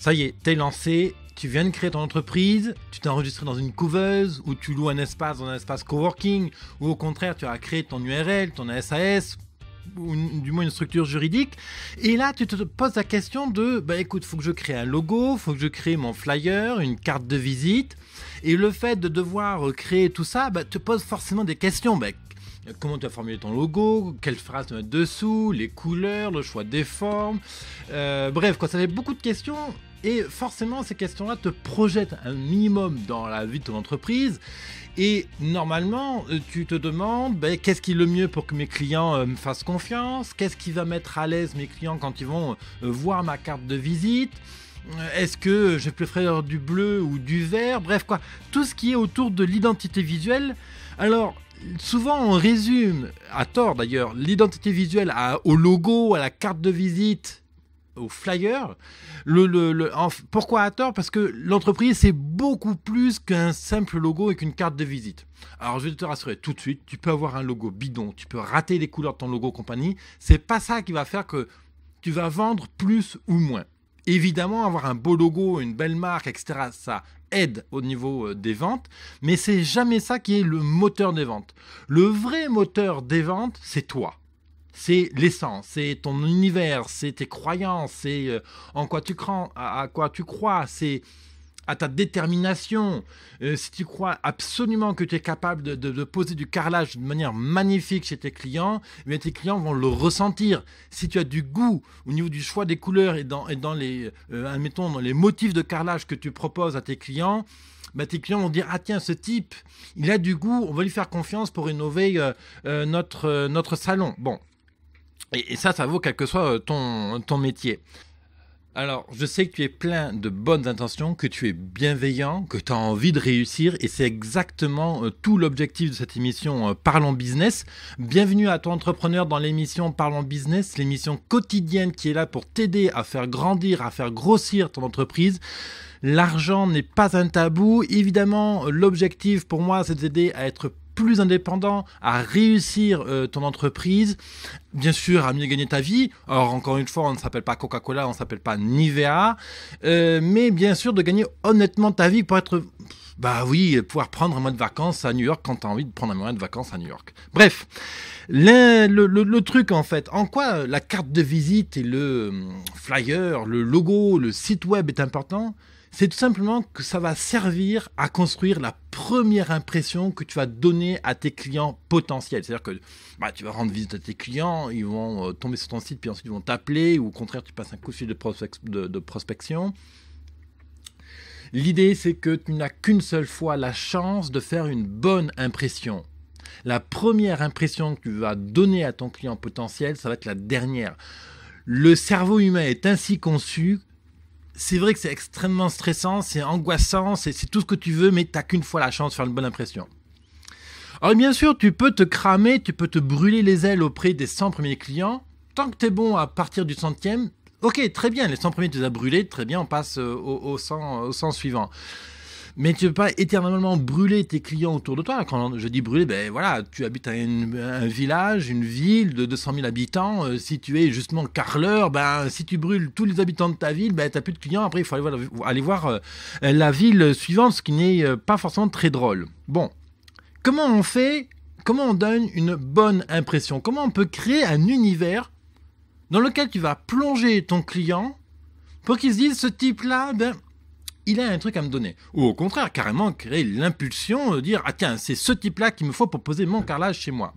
Ça y est, t'es lancé, tu viens de créer ton entreprise, tu t'es enregistré dans une couveuse, ou tu loues un espace dans un espace coworking, ou au contraire, tu as créé ton URL, ton SAS, ou du moins une structure juridique. Et là, tu te poses la question de, écoute, faut que je crée un logo, faut que je crée mon flyer, une carte de visite. Et le fait de devoir créer tout ça, te pose forcément des questions. Comment tu as formulé ton logo, quelle phrase tu mets dessous, les couleurs, le choix des formes. Bref, ça fait beaucoup de questions. Et forcément, ces questions-là te projettent un minimum dans la vie de ton entreprise. Et normalement, tu te demandes qu'est-ce qui est le mieux pour que mes clients me fassent confiance, qu'est-ce qui va mettre à l'aise mes clients quand ils vont voir ma carte de visite. Est-ce que je préfère du bleu ou du vert? Bref, tout ce qui est autour de l'identité visuelle. Alors, souvent, on résume, à tort d'ailleurs, l'identité visuelle au logo, à la carte de visite, au flyer. Pourquoi à tort? Parce que l'entreprise, c'est beaucoup plus qu'un simple logo et qu'une carte de visite. Alors, je vais te rassurer tout de suite, tu peux avoir un logo bidon, tu peux rater les couleurs de ton logo compagnie. C'est pas ça qui va faire que tu vas vendre plus ou moins. Évidemment, avoir un beau logo, une belle marque, etc., ça aide au niveau des ventes, mais c'est jamais ça qui est le moteur des ventes. Le vrai moteur des ventes, c'est toi. C'est l'essence, c'est ton univers, c'est tes croyances, c'est en quoi tu crois, à quoi tu crois, c'est à ta détermination. Si tu crois absolument que tu es capable de poser du carrelage de manière magnifique chez tes clients, tes clients vont le ressentir. Si tu as du goût au niveau du choix des couleurs et dans les, admettons, dans les motifs de carrelage que tu proposes à tes clients, tes clients vont dire « Ah tiens, ce type, il a du goût, on va lui faire confiance pour rénover notre salon. » Bon, et ça vaut quel que soit ton métier. Alors, je sais que tu es plein de bonnes intentions, que tu es bienveillant, que tu as envie de réussir et c'est exactement tout l'objectif de cette émission Parlons Business. Bienvenue à toi entrepreneur dans l'émission Parlons Business, l'émission quotidienne qui est là pour t'aider à faire grandir, à faire grossir ton entreprise. L'argent n'est pas un tabou. Évidemment, l'objectif pour moi, c'est de t'aider à être plus indépendant, à réussir ton entreprise, bien sûr à mieux gagner ta vie. Alors encore une fois, on ne s'appelle pas Coca-Cola, on ne s'appelle pas Nivea, mais bien sûr de gagner honnêtement ta vie pour être, pouvoir prendre un mois de vacances à New York quand tu as envie de prendre un mois de vacances à New York. Bref, le truc en fait, en quoi la carte de visite et le flyer, le logo, le site web est important? C'est tout simplement que ça va servir à construire la première impression que tu vas donner à tes clients potentiels. C'est-à-dire que tu vas rendre visite à tes clients, ils vont tomber sur ton site, puis ensuite ils vont t'appeler, ou au contraire, tu passes un coup de fil de prospection. L'idée, c'est que tu n'as qu'une seule fois la chance de faire une bonne impression. La première impression que tu vas donner à ton client potentiel, ça va être la dernière. Le cerveau humain est ainsi conçu. C'est vrai que c'est extrêmement stressant, c'est angoissant, c'est tout ce que tu veux, mais tu n'as qu'une fois la chance de faire une bonne impression. Alors bien sûr, tu peux te cramer, tu peux te brûler les ailes auprès des 100 premiers clients. Tant que tu es bon à partir du 100e, ok, très bien, les 100 premiers tu les as brûlés, très bien, on passe au 100 suivant. Mais tu ne peux pas éternellement brûler tes clients autour de toi. Quand je dis brûler, tu habites à un village, une ville de 200 000 habitants. Si tu es justement carreleur, si tu brûles tous les habitants de ta ville, tu n'as plus de clients. Après, il faut aller voir la ville suivante, ce qui n'est pas forcément très drôle. Bon, comment on fait? Comment on donne une bonne impression? Comment on peut créer un univers dans lequel tu vas plonger ton client pour qu'il se dise, ce type-là, il a un truc à me donner. Ou au contraire, carrément créer l'impulsion de dire « Ah tiens, c'est ce type-là qu'il me faut pour poser mon carrelage chez moi. »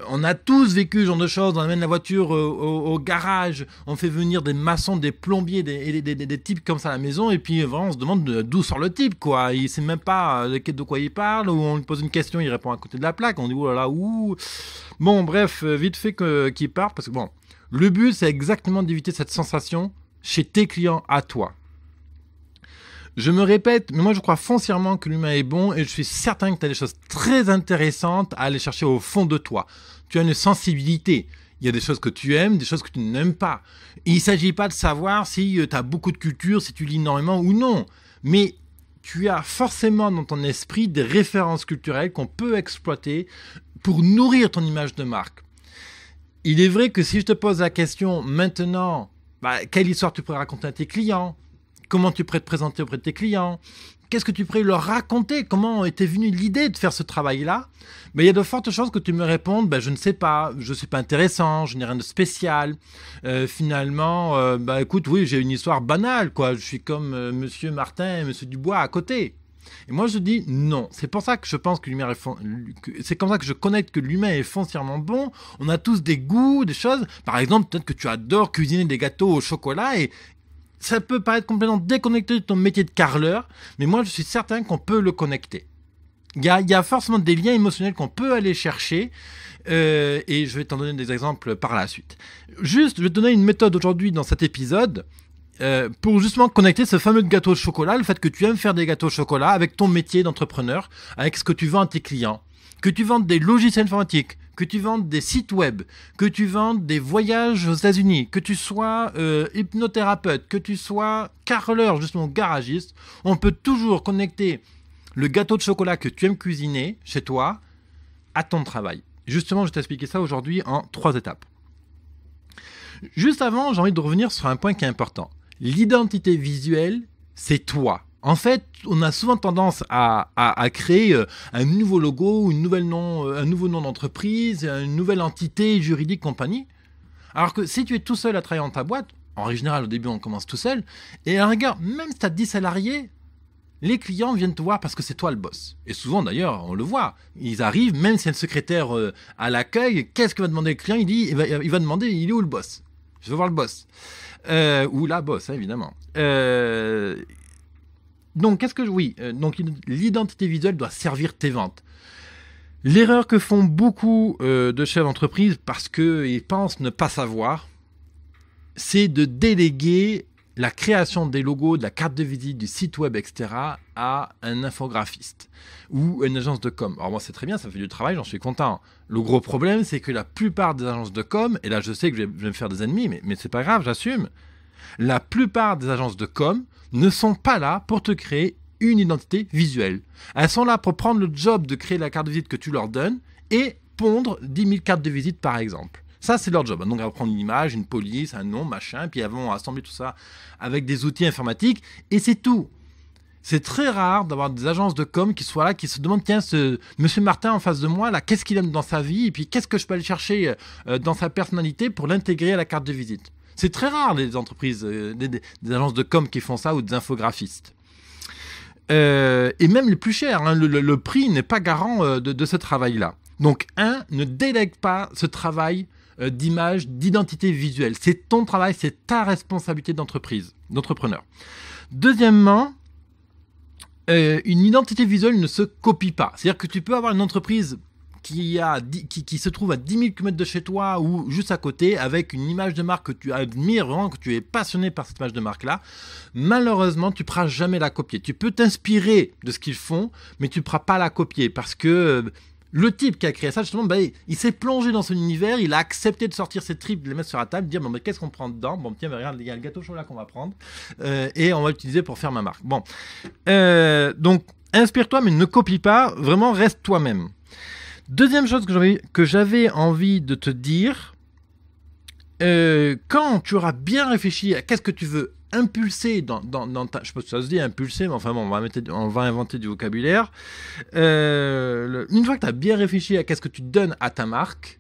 On a tous vécu ce genre de choses, on amène la voiture au garage, on fait venir des maçons, des plombiers, des types comme ça à la maison, et puis vraiment on se demande d'où sort le type, quoi. Il sait même pas de quoi il parle, ou on lui pose une question, il répond à côté de la plaque, on dit « Oh là là, ouh !» Bon, bref, vite fait qu'il parte, parce que bon, le but c'est exactement d'éviter cette sensation chez tes clients à toi. Je me répète, mais moi je crois foncièrement que l'humain est bon et je suis certain que tu as des choses très intéressantes à aller chercher au fond de toi. Tu as une sensibilité. Il y a des choses que tu aimes, des choses que tu n'aimes pas. Il ne s'agit pas de savoir si tu as beaucoup de culture, si tu lis énormément ou non. Mais tu as forcément dans ton esprit des références culturelles qu'on peut exploiter pour nourrir ton image de marque. Il est vrai que si je te pose la question maintenant, quelle histoire tu pourrais raconter à tes clients ? comment tu pourrais te présenter auprès de tes clients, qu'est-ce que tu pourrais leur raconter, comment était venue l'idée de faire ce travail-là. Mais il y a de fortes chances que tu me répondes, je ne sais pas, je ne suis pas intéressant, je n'ai rien de spécial. Finalement, écoute, oui, j'ai une histoire banale, quoi. Je suis comme Monsieur Martin et Monsieur Dubois à côté. Et moi, je dis non. C'est pour ça que je pense que c'est comme ça que je connecte que l'humain est foncièrement bon. On a tous des goûts, des choses. Par exemple, peut-être que tu adores cuisiner des gâteaux au chocolat et ça peut paraître complètement déconnecté de ton métier de carreleur, mais moi, je suis certain qu'on peut le connecter. Il y a forcément des liens émotionnels qu'on peut aller chercher et je vais t'en donner des exemples par la suite. Juste, je vais te donner une méthode aujourd'hui dans cet épisode pour justement connecter ce fameux gâteau au chocolat, le fait que tu aimes faire des gâteaux au chocolat avec ton métier d'entrepreneur, avec ce que tu vends à tes clients, que tu vendes des logiciels informatiques, que tu vendes des sites web, que tu vendes des voyages aux États-Unis, que tu sois hypnothérapeute, que tu sois carreleur, justement garagiste, on peut toujours connecter le gâteau de chocolat que tu aimes cuisiner chez toi à ton travail. Justement, je vais t'expliquer ça aujourd'hui en 3 étapes. Juste avant, j'ai envie de revenir sur un point qui est important. L'identité visuelle, c'est toi. En fait, on a souvent tendance à créer un nouveau logo, un nouveau nom d'entreprise, une nouvelle entité juridique, compagnie. Alors que si tu es tout seul à travailler dans ta boîte, en général, au début, on commence tout seul, et à la rigueur, même si tu as 10 salariés, les clients viennent te voir parce que c'est toi le boss. Et souvent, d'ailleurs, on le voit. Ils arrivent, même si il y a le secrétaire à l'accueil, qu'est-ce que va demander le client ? Il va demander, il est où le boss ? Je veux voir le boss. Ou la boss, hein, évidemment. Donc, donc l'identité visuelle doit servir tes ventes. L'erreur que font beaucoup de chefs d'entreprise parce qu'ils pensent ne pas savoir, c'est de déléguer la création des logos, de la carte de visite, du site web, etc. à un infographiste ou une agence de com. Alors moi, c'est très bien, ça fait du travail, j'en suis content. Le gros problème, c'est que la plupart des agences de com, et là je sais que je vais me faire des ennemis, mais c'est pas grave, j'assume, la plupart des agences de com ne sont pas là pour te créer une identité visuelle. Elles sont là pour prendre le job de créer la carte de visite que tu leur donnes et pondre 10 000 cartes de visite par exemple. Ça, c'est leur job. Donc, elles vont prendre une image, une police, un nom, machin, puis elles vont assembler tout ça avec des outils informatiques, et c'est tout. C'est très rare d'avoir des agences de com qui soient là, qui se demandent, tiens, ce monsieur Martin en face de moi, là, qu'est-ce qu'il aime dans sa vie, et puis qu'est-ce que je peux aller chercher dans sa personnalité pour l'intégrer à la carte de visite. C'est très rare, les entreprises, des agences de com qui font ça, ou des infographistes. Et même les plus chers, hein, le prix n'est pas garant de ce travail-là. Donc, ne délègue pas ce travail d'image, d'identité visuelle. C'est ton travail, c'est ta responsabilité d'entrepreneur. Deuxièmement, une identité visuelle ne se copie pas. C'est-à-dire que tu peux avoir une entreprise qui se trouve à 10 000 km de chez toi ou juste à côté avec une image de marque que tu admires vraiment, que tu es passionné par cette image de marque-là. Malheureusement, tu ne pourras jamais la copier. Tu peux t'inspirer de ce qu'ils font, mais tu ne pourras pas la copier parce que le type qui a créé ça, justement, il s'est plongé dans son univers, il a accepté de sortir ses tripes, de les mettre sur la table, de dire mais qu'est-ce qu'on prend dedans ? Bon, tiens, regarde, il y a le gâteau au chocolat qu'on va prendre et on va l'utiliser pour faire ma marque. Bon, donc inspire-toi, mais ne copie pas, vraiment reste toi-même. Deuxième chose que j'avais envie de te dire, quand tu auras bien réfléchi à qu'est-ce que tu veux impulser dans ta... Je sais pas si ça se dit impulser, mais enfin bon, on va inventer du vocabulaire. Une fois que tu as bien réfléchi à qu'est-ce que tu donnes à ta marque,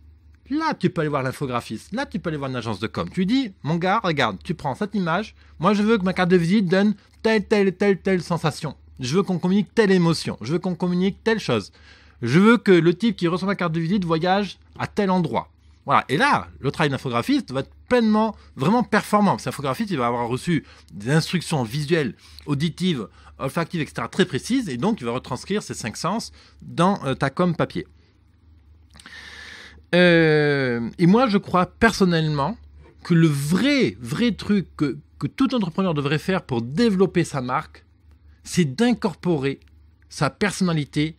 là tu peux aller voir l'infographiste, là tu peux aller voir une agence de com. Tu dis, mon gars, regarde, tu prends cette image, moi je veux que ma carte de visite donne telle sensation. Je veux qu'on communique telle émotion, je veux qu'on communique telle chose. Je veux que le type qui reçoit ma carte de visite voyage à tel endroit. Voilà. Et là, le travail d'infographiste va être pleinement, vraiment performant. Parce que l'infographiste, il va avoir reçu des instructions visuelles, auditives, olfactives, etc. très précises. Et donc, il va retranscrire ces 5 sens dans ta com papier. Et moi, je crois personnellement que le vrai truc que tout entrepreneur devrait faire pour développer sa marque, c'est d'incorporer sa personnalité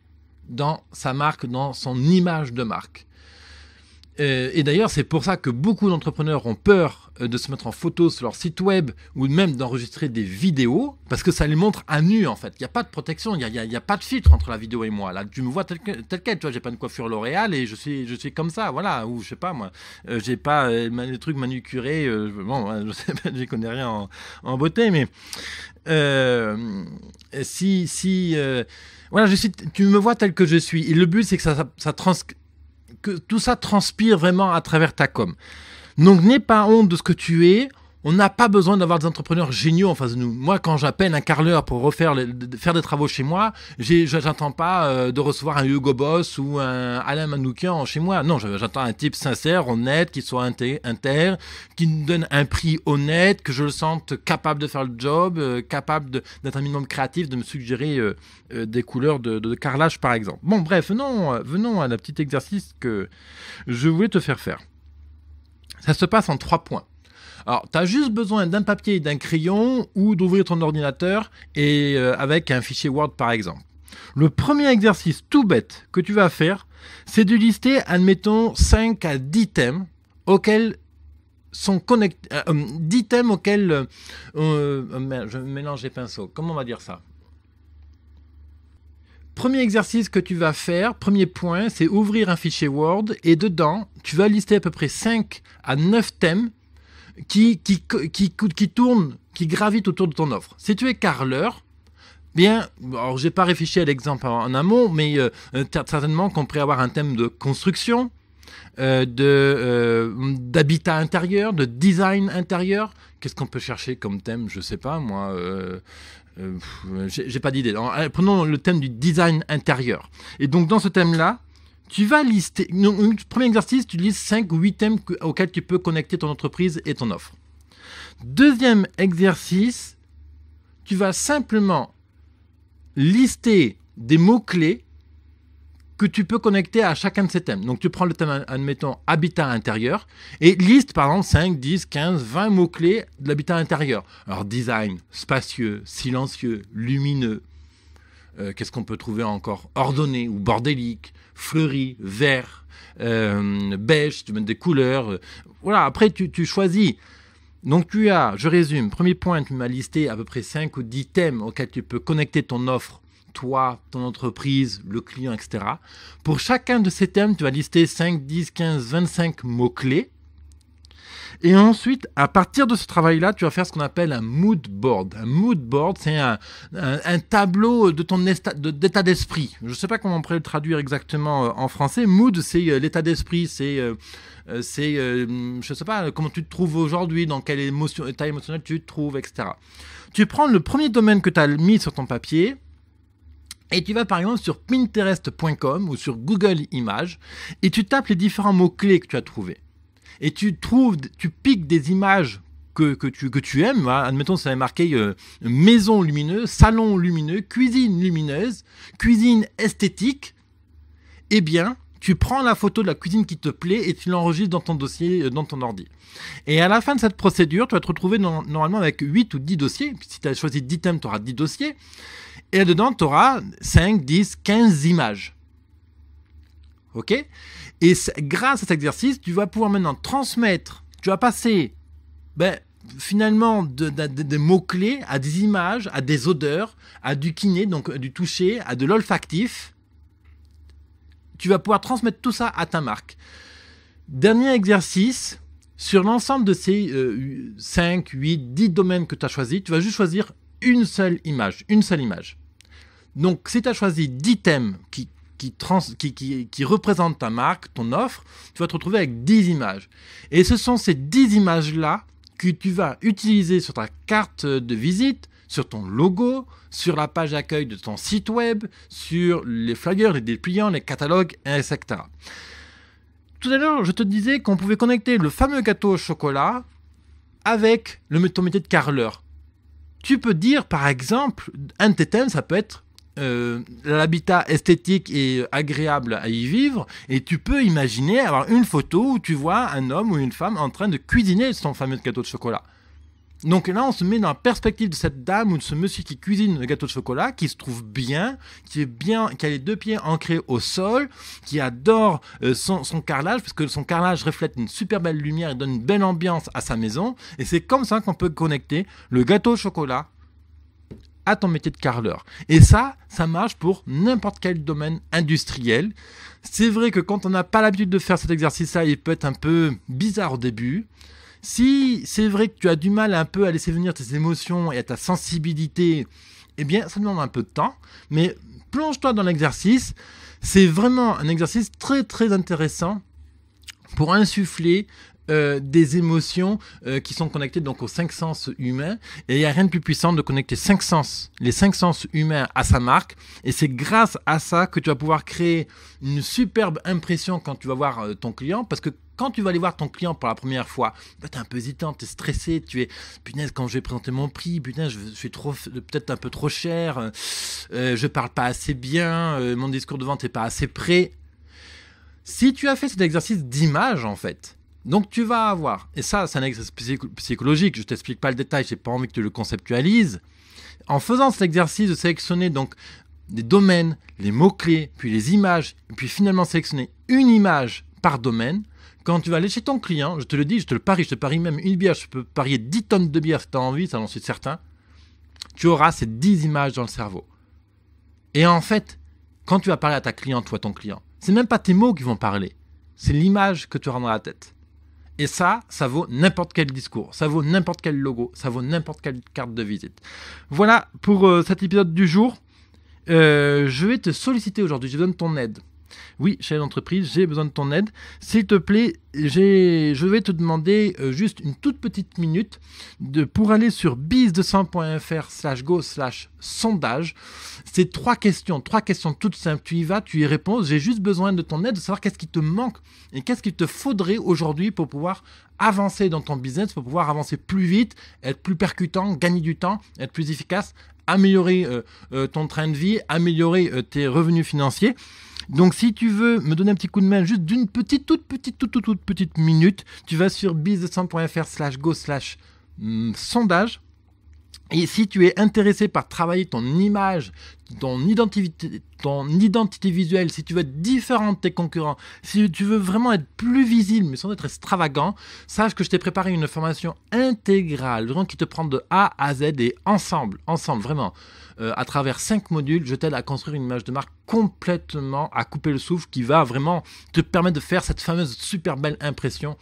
dans sa marque, dans son image de marque. Et d'ailleurs, c'est pour ça que beaucoup d'entrepreneurs ont peur de se mettre en photo sur leur site web ou même d'enregistrer des vidéos parce que ça les montre à nu en fait. Il n'y a pas de protection, il y a pas de filtre entre la vidéo et moi. Là, tu me vois tel quel, tu vois, j'ai pas une coiffure L'Oréal et je suis comme ça, voilà. Ou je sais pas moi, j'ai pas les trucs manucurés. Bon, je sais pas, j'y connais rien en beauté, mais voilà, tu me vois tel que je suis. Et le but c'est que tout ça transpire vraiment à travers ta com. Donc, n'aie pas honte de ce que tu es. On n'a pas besoin d'avoir des entrepreneurs géniaux en face de nous. Moi, quand j'appelle un carreleur pour faire des travaux chez moi, j'attends pas de recevoir un Hugo Boss ou un Alain Manoukian chez moi. Non, j'attends un type sincère, honnête, qui soit intègre, qui me donne un prix honnête, que je le sente capable de faire le job, capable d'être un minimum créatif, de me suggérer des couleurs de carrelage, par exemple. Bon, bref, venons à la petite exercice que je voulais te faire. Ça se passe en 3 points. Alors, tu as juste besoin d'un papier et d'un crayon ou d'ouvrir ton ordinateur et avec un fichier Word par exemple. Le premier exercice tout bête que tu vas faire, c'est de lister, admettons, 5 à 10 thèmes auxquels sont connectés. 10 thèmes auxquels... je mélange les pinceaux. Comment on va dire ça ? Premier exercice que tu vas faire, premier point, c'est ouvrir un fichier Word et dedans, tu vas lister à peu près 5 à 9 thèmes qui tournent, qui gravitent autour de ton offre. Si tu es carreleur, bien, alors j'ai pas réfléchi à l'exemple en amont, mais certainement qu'on pourrait avoir un thème de construction, d'habitat intérieur, de design intérieur. Qu'est-ce qu'on peut chercher comme thème ? Je sais pas, moi. J'ai pas d'idée. Alors, prenons le thème du design intérieur. Et donc, dans ce thème-là, tu vas lister... Premier exercice, tu listes 5 ou 8 thèmes auxquels tu peux connecter ton entreprise et ton offre. Deuxième exercice, tu vas simplement lister des mots-clés que tu peux connecter à chacun de ces thèmes. Donc, tu prends le thème, admettons, habitat intérieur et liste, par exemple, 5, 10, 15, 20 mots-clés de l'habitat intérieur. Alors, design, spacieux, silencieux, lumineux. Qu'est-ce qu'on peut trouver encore ? Ordonné ou bordélique, fleuri, vert, beige, tu mets des couleurs. Voilà, après, tu choisis. Donc, je résume. Premier point, tu m'as listé à peu près 5 ou 10 thèmes auxquels tu peux connecter ton offre, toi, ton entreprise, le client, etc. Pour chacun de ces thèmes, tu vas lister 5, 10, 15, 25 mots-clés. Et ensuite, à partir de ce travail-là, tu vas faire ce qu'on appelle un mood board. Un mood board, c'est un tableau de ton d'état d'esprit. Je ne sais pas comment on pourrait le traduire exactement en français. Mood, c'est l'état d'esprit, je ne sais pas comment tu te trouves aujourd'hui, dans quel état émotionnel tu te trouves, etc. Tu prends le premier domaine que tu as mis sur ton papier, et tu vas par exemple sur Pinterest.com ou sur Google Images et tu tapes les différents mots-clés que tu as trouvés. Et tu piques des images que tu aimes. Voilà. Admettons, ça avait marqué maison lumineuse, salon lumineux, cuisine lumineuse, cuisine esthétique. Eh bien, tu prends la photo de la cuisine qui te plaît et tu l'enregistres dans ton dossier, dans ton ordi. Et à la fin de cette procédure, tu vas te retrouver normalement avec 8 ou 10 dossiers. Si tu as choisi 10 thèmes, tu auras 10 dossiers. Et là-dedans, tu auras 5, 10, 15 images. OK ? Et grâce à cet exercice, tu vas pouvoir maintenant transmettre, tu vas passer finalement des mots-clés à des images, à des odeurs, à du kiné, donc du toucher, à de l'olfactif. Tu vas pouvoir transmettre tout ça à ta marque. Dernier exercice, sur l'ensemble de ces 5, 8, 10 domaines que tu as choisis, tu vas juste choisir une seule image. Donc, si tu as choisi 10 thèmes qui représentent ta marque, ton offre, tu vas te retrouver avec 10 images. Et ce sont ces 10 images-là que tu vas utiliser sur ta carte de visite, sur ton logo, sur la page d'accueil de ton site web, sur les flyers, les dépliants, les catalogues, etc. Tout à l'heure, je te disais qu'on pouvait connecter le fameux gâteau au chocolat avec ton métier de carreleur. Tu peux dire, par exemple, un de tes thèmes, ça peut être l'habitat esthétique et agréable à y vivre, et tu peux imaginer avoir une photo où tu vois un homme ou une femme en train de cuisiner son fameux gâteau de chocolat. Donc là, on se met dans la perspective de cette dame ou de ce monsieur qui cuisine le gâteau de chocolat, qui se trouve bien, qui a les 2 pieds ancrés au sol, qui adore son carrelage, parce que son carrelage reflète une super belle lumière et donne une belle ambiance à sa maison. Et c'est comme ça qu'on peut connecter le gâteau au chocolat à ton métier de carreleur. Et ça marche pour n'importe quel domaine industriel. C'est vrai que quand on n'a pas l'habitude de faire cet exercice-là, il peut être un peu bizarre au début. Si c'est vrai que tu as du mal un peu à laisser venir tes émotions et à ta sensibilité, eh bien, ça demande un peu de temps. Mais plonge-toi dans l'exercice. C'est vraiment un exercice très, très intéressant pour insuffler des émotions qui sont connectées donc aux 5 sens humains. Et il n'y a rien de plus puissant de connecter les 5 sens humains à sa marque. Et c'est grâce à ça que tu vas pouvoir créer une superbe impression quand tu vas voir ton client. Parce que quand tu vas aller voir ton client pour la première fois, tu es un peu hésitant, tu es stressé, tu es punaise, quand je vais présenter mon prix, putain, je suis peut-être un peu trop cher, je parle pas assez bien, mon discours de vente n'est pas assez prêt. Si tu as fait cet exercice d'image, en fait, donc tu vas avoir, et ça c'est un exercice psychologique, je t'explique pas le détail, j'ai pas envie que tu le conceptualises. En faisant cet exercice de sélectionner donc des domaines, les mots-clés, puis les images, et puis finalement sélectionner une image par domaine, quand tu vas aller chez ton client, je te le dis, je te parie même une bière, je peux parier 10 tonnes de bière si tu as envie, ça j'en suis certain, tu auras ces 10 images dans le cerveau. Et en fait, quand tu vas parler à ta cliente ou à ton client, c'est même pas tes mots qui vont parler, c'est l'image que tu auras dans la tête. Et ça vaut n'importe quel discours, ça vaut n'importe quel logo, ça vaut n'importe quelle carte de visite. Voilà pour cet épisode du jour. Je vais te solliciter aujourd'hui, j'ai besoin de ton aide. Oui, chef d'entreprise, j'ai besoin de ton aide. S'il te plaît, je vais te demander juste une toute petite minute pour aller sur biz200.fr/go/sondage. C'est 3 questions toutes simples. Tu y vas, tu y réponds. J'ai juste besoin de ton aide, de savoir qu'est-ce qui te manque et qu'est-ce qu'il te faudrait aujourd'hui pour pouvoir avancer dans ton business, pour pouvoir avancer plus vite, être plus percutant, gagner du temps, être plus efficace, améliorer ton train de vie, améliorer tes revenus financiers. Donc si tu veux me donner un petit coup de main juste d'une toute petite minute, tu vas sur biz200.fr/go/sondage. Et si tu es intéressé par travailler ton image, ton identité visuelle, si tu veux être différent de tes concurrents, si tu veux vraiment être plus visible mais sans être extravagant, sache que je t'ai préparé une formation intégrale, vraiment qui te prend de A à Z et ensemble vraiment, à travers 5 modules, je t'aide à construire une image de marque complètement à couper le souffle qui va vraiment te permettre de faire cette fameuse super belle impression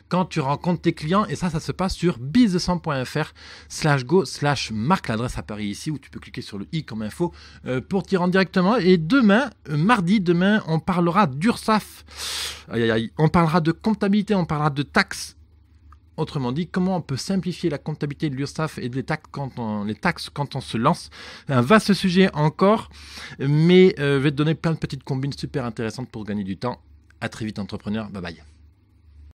quand tu rencontres tes clients. Et ça se passe sur biz200.fr/go/marque. L'adresse apparaît ici où tu peux cliquer sur le i comme info pour t'y rendre directement. Et demain, mardi, on parlera d'URSSAF. On parlera de comptabilité, on parlera de taxes. Autrement dit, comment on peut simplifier la comptabilité de l'URSSAF et les taxes quand on se lance. Un vaste sujet encore, mais je vais te donner plein de petites combines super intéressantes pour gagner du temps. À très vite, entrepreneur. Bye bye.